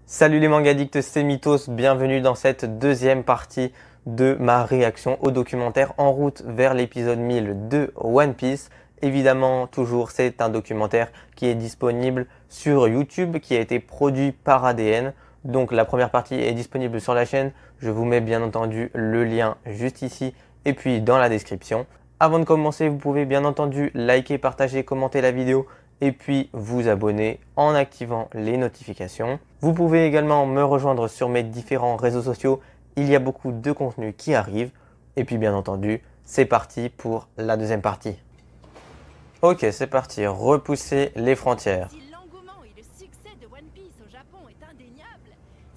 Salut les manga addicts, c'est Mythos, bienvenue dans cette deuxième partie de ma réaction au documentaire En route vers l'épisode 1000 de One Piece. Évidemment, toujours, c'est un documentaire qui est disponible sur YouTube, qui a été produit par ADN. Donc la première partie est disponible sur la chaîne. Je vous mets bien entendu le lien juste ici et puis dans la description. Avant de commencer, vous pouvez bien entendu liker, partager, commenter la vidéo et puis vous abonner en activant les notifications. Vous pouvez également me rejoindre sur mes différents réseaux sociaux. Il y a beaucoup de contenu qui arrive. Et puis bien entendu, c'est parti pour la deuxième partie. Ok, c'est parti. Repousser les frontières. Si l'engouement et le succès de One Piece au Japon est indéniable,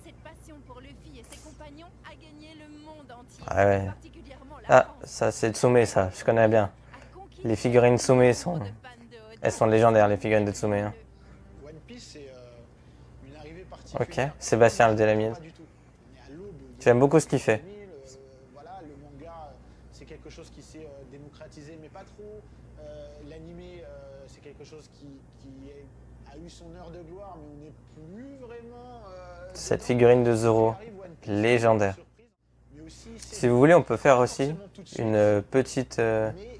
cette passion pour Luffy et ses compagnons a gagné le monde entier. Ah ouais. Particulièrement la Ah, France, ça c'est Tsume, ça, je connais bien. a conquis Les figurines Tsume sont... de fans de Oda. Elles sont légendaires, les figurines de Tsume. Hein. One Piece, c'est une arrivée Ok, particulière. Sébastien le Delamine. Pas du tout. On est à l'aube de J'aime beaucoup ce qu'il fait. 2000, voilà, le manga, c'est quelque chose qui s'est démocratisé, mais pas trop. L'animé, c'est quelque chose a eu son heure de gloire, mais on n'est plus vraiment. Cette dedans. figurine de Zoro, Arrive One Piece, légendaire. surprise, mais aussi, c'est Si vous voulez, on peut faire aussi forcément tout de suite, une petite mais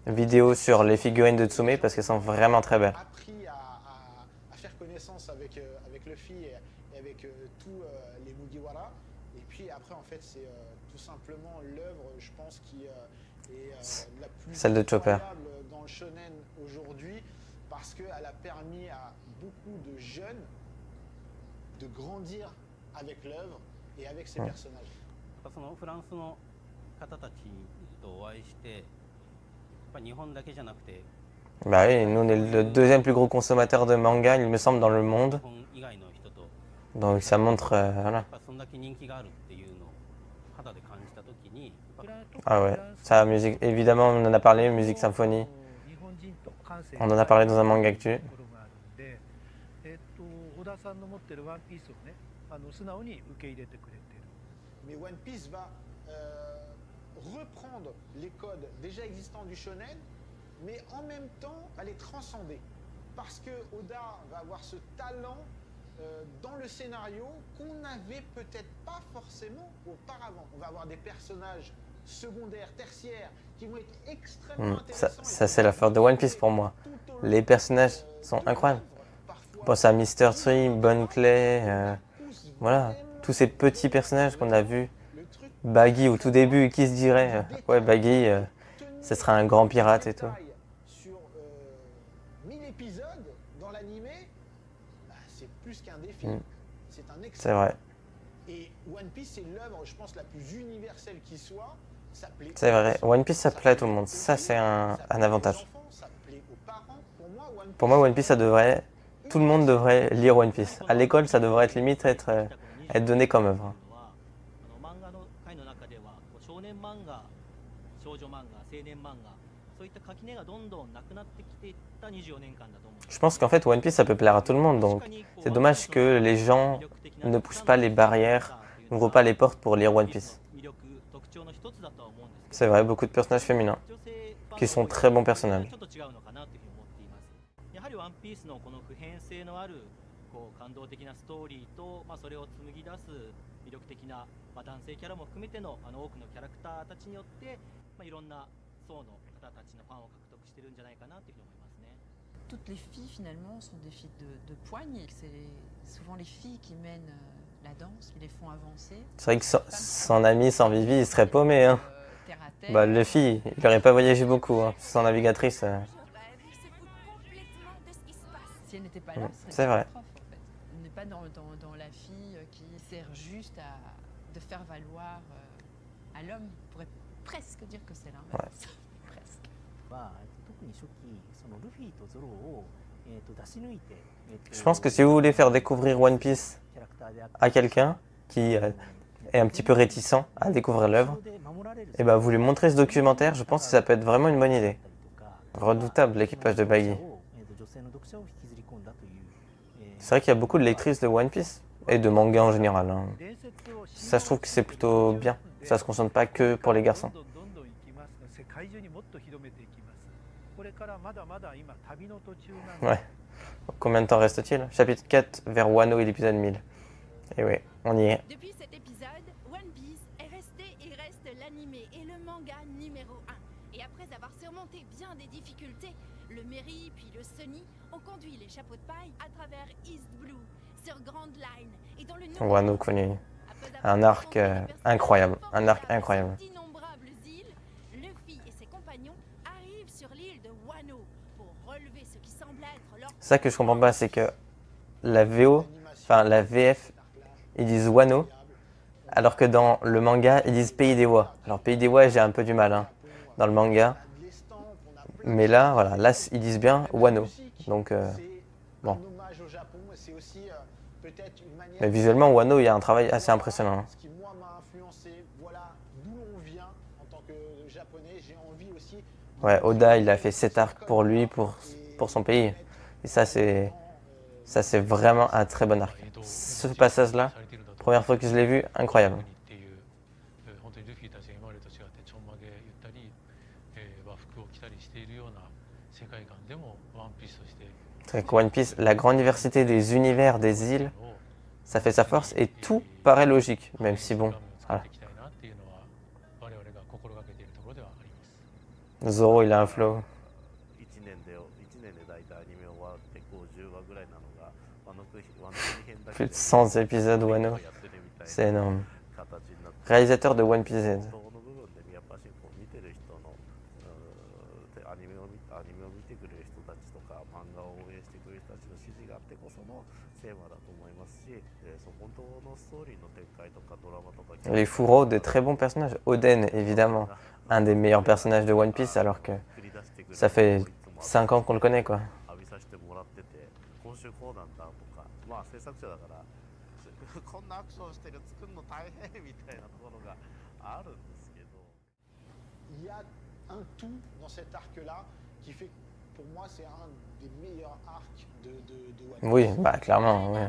vidéo sur les figurines de Tsume parce qu'elles sont vraiment très belles. appris à faire connaissance avec Luffy et avec tous les Mugiwara. Et puis après, en fait, c'est tout simplement l'œuvre, je pense, qui est la plus Celle de Chopper. incroyable dans le shonen aujourd'hui, parce qu'elle a permis à beaucoup de jeunes de grandir avec l'œuvre et avec ses personnages. そのフランスの方たちとお会いしてやっぱ日本だけじゃなくて Bah oui, nous on est le deuxième plus gros consommateur de manga, il me semble, dans le monde. 日本以外の人と Donc ça montre, voilà. やっぱそんだけ人気があるっていうのを肌で感じた時にやっぱ Ah ouais, ça, musique, évidemment, on en a parlé, musique symphonie. On en a parlé dans un manga actuel. 小田さんの持ってるワンピースをね、素直に受け入れてくれている。 Mais One Piece va reprendre les codes déjà existants du shonen, mais en même temps va les transcender. Parce que Oda va avoir ce talent dans le scénario qu'on n'avait peut-être pas forcément auparavant. On va avoir des personnages secondaires, tertiaires, qui vont être extrêmement intéressants. Ça c'est la force de One Piece pour moi. Les personnages sont incroyables. On pense à Mr. Tree, Bon Clay, voilà. Tous ces petits personnages qu'on a vus. Baggy au tout début, qui se dirait ouais, Baggy, ce sera un grand pirate et tout. Sur 1000 épisodes dans l'animé, bah, c'est plus qu'un défi. C'est un C'est excellent. vrai. Et One Piece, c'est l'œuvre, je pense, la plus universelle qui soit. Ça plaît C'est aux vrai. enfants, One Piece, ça plaît à tout le monde. plaît Ça, aux c'est adultes, un ça plaît aux avantage. enfants, ça plaît aux parents. Pour moi, One Piece, ça devrait... Tout le monde devrait lire One Piece. À l'école, ça devrait être limite être donné comme œuvre. 漫画の界の中では少年漫画、少女漫画、青年漫画そういった垣根がどんどんなくなってきていった24年間だと思うんです。 Je pense qu'en fait, One Piece, ça peut plaire à tout le monde. Donc, c'est dommage que les gens ne poussent pas les barrières, n'ouvrent pas les portes pour lire One Piece. 魅力特徴の一つだとは思うんですけど C'est vrai, beaucoup de personnages féminins. 女性ファン qui sont très bons personnages. ちょっと違うのかなというふうに思っています。やはりワンピースのこの普遍性のあるこう感動的なストーリーと、それを紡ぎ出す魅力的な、男性キャラも含めての多くのキャラクターたちによって、いろんな層の方たちのファンを獲得してるんじゃないかなというふうに思いますね。 Toutes les filles finalement sont des filles de poigne. C'est souvent les filles qui mènent la danse, qui les font avancer. C'est vrai que sans ami, sans Vivi, il serait paumé. Hein. Terre à terre. Bah, Luffy, il n'aurait pas voyagé beaucoup. Hein. Sans navigatrice. Si elle n'était pas là, ce C'est serait vrai. une catastrophe, en fait. On n'est pas dans la fille qui sert juste de faire valoir à l'homme. On pourrait presque dire que c'est l'inverse. Presque. 特に初期そのルフィとゾロを、出し抜いて、Je pense que si vous voulez faire découvrir One Piece キャラクターであっ à quelqu'un qui est un petit peu réticent à découvrir l'œuvre, で守られる et bah, vous lui montrez ce documentaire, je pense que ça peut être vraiment une bonne idée. とか Redoutable l'équipage de Baggy. を女性の読者を引きずり込んだという、C'est vrai qu'il y a beaucoup de lectrices de One Piece et de manga en général. Hein. Ça, je trouve que c'est plutôt bien. Ça se concentre pas que pour les garçons. どんどん行きますが、世界中にもっと広めていきます。これからまだまだ今旅の途中なんで。 Ouais. Combien de temps reste-t-il? Chapitre 4 vers Wano et l'épisode 1000. Et oui, on y est. Depuis cet épisode, One Piece est resté et reste l'animé et le manga numéro 1. Et après avoir surmonté bien des difficultés, le Merry puis le Sunny ont conduit les chapeaux de paille à travers East Blue, sur Grand Line et dans le nouveau Wano connu. Un arc incroyable, un arc incroyable. D'innombrables îles, Luffy et ses compagnons arrivent sur l'île de Wano pour relever ce qui semble être leur... Ça que je comprends pas, c'est que la VO, enfin la VF, ils disent Wano, alors que dans le manga, ils disent Pays des Oies. Alors Pays des Oies, j'ai un peu du mal hein, dans le manga. Mais là, voilà, là ils disent bien Wano. Donc, bon. Mais visuellement, Wano, il y a un travail assez impressionnant. Ce qui, moi, m'a influencé, voilà d'où l'on vient en tant que japonais. J'ai envie aussi. Ouais, Oda, il a fait 7 arcs pour lui, pour son pays. Et ça, c'est vraiment un très bon arc. Ce passage-là, première fois que je l'ai vu, incroyable. C'est vrai que One Piece, la grande diversité des univers, des îles, ça fait sa force et tout paraît logique, même si bon, voilà. Zoro, il a un flow. Plus de 100 épisodes Wano, c'est énorme. Réalisateur de One Piece Z. Les Furo, de très bons personnages. Oden, évidemment, un des meilleurs personnages de One Piece, alors que ça fait 5 ans qu'on le connaît, quoi. Il y a un tout dans cet arc-là qui fait que pour moi c'est un des meilleurs arcs de One Piece. Oui, bah clairement, oui.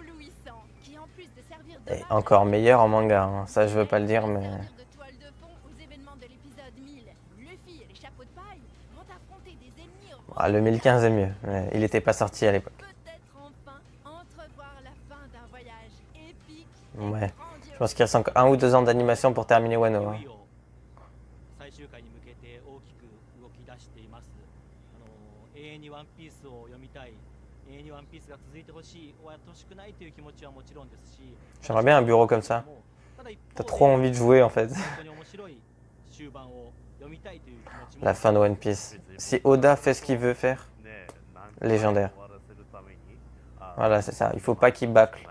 éblouissant qui, en plus de servir de Et marque, encore meilleur en manga, hein. Ça je veux pas le dire, mais... servir de toile de fond aux événements de l'épisode 1000. Luffy et les chapeaux de paille vont affronter des ennemis Ah, le 1015 est mieux, mais il n'était pas sorti à l'époque. peut-être enfin entrevoir la fin d'un voyage épique. Ouais, je pense qu'il reste encore 1 ou 2 ans d'animation pour terminer Wano. Hein. 最終回に向けて大きく動き出しています。永遠にワンピースを読みたい、永遠にワンピースが続いてほしい、終わってほしくないという気持ちはもちろんですし、 J'aimerais bien un bureau comme ça. T'as trop envie de jouer en fait. 本当に面白い終盤を読みたいという気持ちも La fin de One Piece. Si Oda fait ce qu'il veut faire, légendaire. Voilà, c'est ça. Il faut pas qu'il bâcle.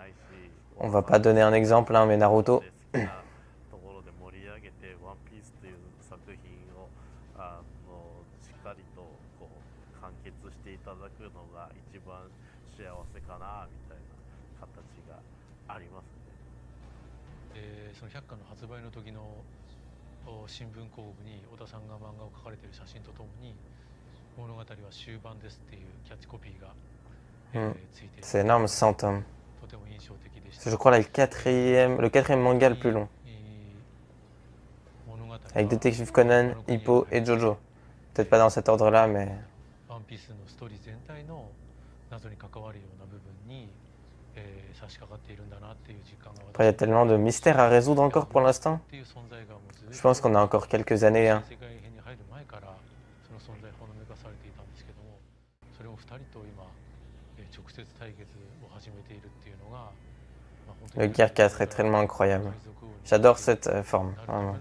On va pas donner un exemple, hein, mais Naruto. C'est énorme, 100 tomes. C'est, je crois, là, le quatrième manga le plus long. Avec Détective Conan, Hippo et Jojo. Peut-être pas dans cet ordre-là, mais... Après, il y a tellement de mystères à résoudre encore pour l'instant. Je pense qu'on a encore quelques années. Hein. Le Gear 4 est tellement incroyable. J'adore cette forme. Vraiment.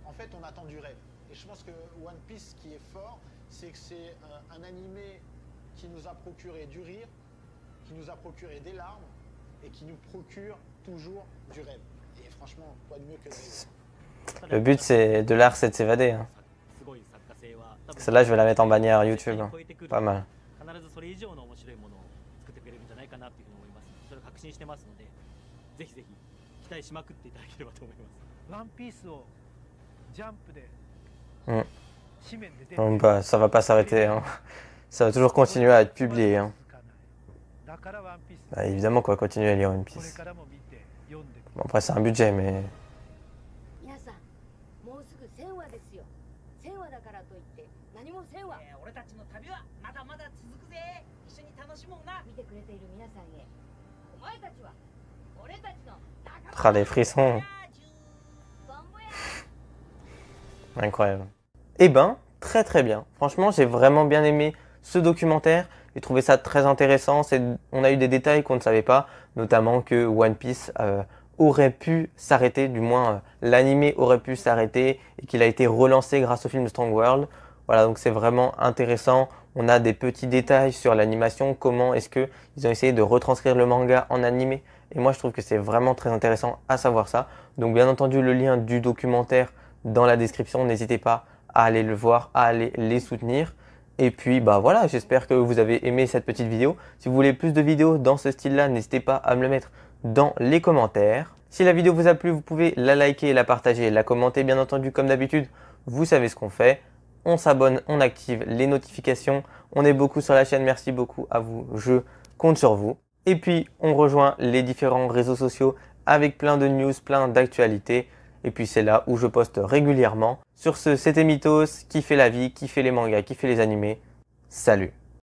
En fait, on attend du rêve. Et je pense que One Piece, ce qui est fort, c'est que c'est un animé qui nous a procuré du rire, qui nous a procuré des larmes et qui nous procure toujours du rêve. Et franchement, quoi de mieux que rêver. Le but de l'art, c'est de s'évader. Hein. Celle-là, je vais la mettre en bannière YouTube. Hein. Pas mal. 必ずそれ以上の面白いものを作ってくれるんじゃないかなっていうふうに思います。それを確信してますので、ぜひぜひ期待しまくっていただければと思います。ワンピースをジャンプで 紙面で出て Donc, bah, ça va pas s'arrêter. Hein. Ça va toujours continuer à être publié. Hein. だからワンピース Bah, évidemment qu'on va continuer à lire One これ Piece. からも見て読んで Bon, après, c'est un budget, mais... 皆さんもうすぐ1000話ですよ。1000話だからと言って何もせんわ。俺たちの旅はまだまだ続くぜ。一緒に楽しもうな。見てくれている皆さんへ、お前たちは俺たちの Ah, des frissons. Incroyable. Eh ben, très très bien. Franchement, j'ai vraiment bien aimé ce documentaire. J'ai trouvé ça très intéressant. On a eu des détails qu'on ne savait pas, notamment que One Piece aurait pu s'arrêter, du moins l'anime aurait pu s'arrêter et qu'il a été relancé grâce au film Strong World. Voilà, donc c'est vraiment intéressant. On a des petits détails sur l'animation, comment est-ce qu'ils ont essayé de retranscrire le manga en animé. Et moi, je trouve que c'est vraiment très intéressant à savoir ça. Donc bien entendu, le lien du documentaire dans la description. N'hésitez pas à aller le voir, à aller les soutenir. Et puis bah voilà, j'espère que vous avez aimé cette petite vidéo. Si vous voulez plus de vidéos dans ce style-là, n'hésitez pas à me le mettre dans les commentaires. Si la vidéo vous a plu, vous pouvez la liker, la partager, la commenter. Bien entendu, comme d'habitude, vous savez ce qu'on fait. On s'abonne, on active les notifications. On est beaucoup sur la chaîne. Merci beaucoup à vous. Je compte sur vous. Et puis, on rejoint les différents réseaux sociaux avec plein de news, plein d'actualités. Et puis, c'est là où je poste régulièrement. Sur ce, c'était Mythos, kiffez la vie, kiffez les mangas, kiffez les animés. Salut!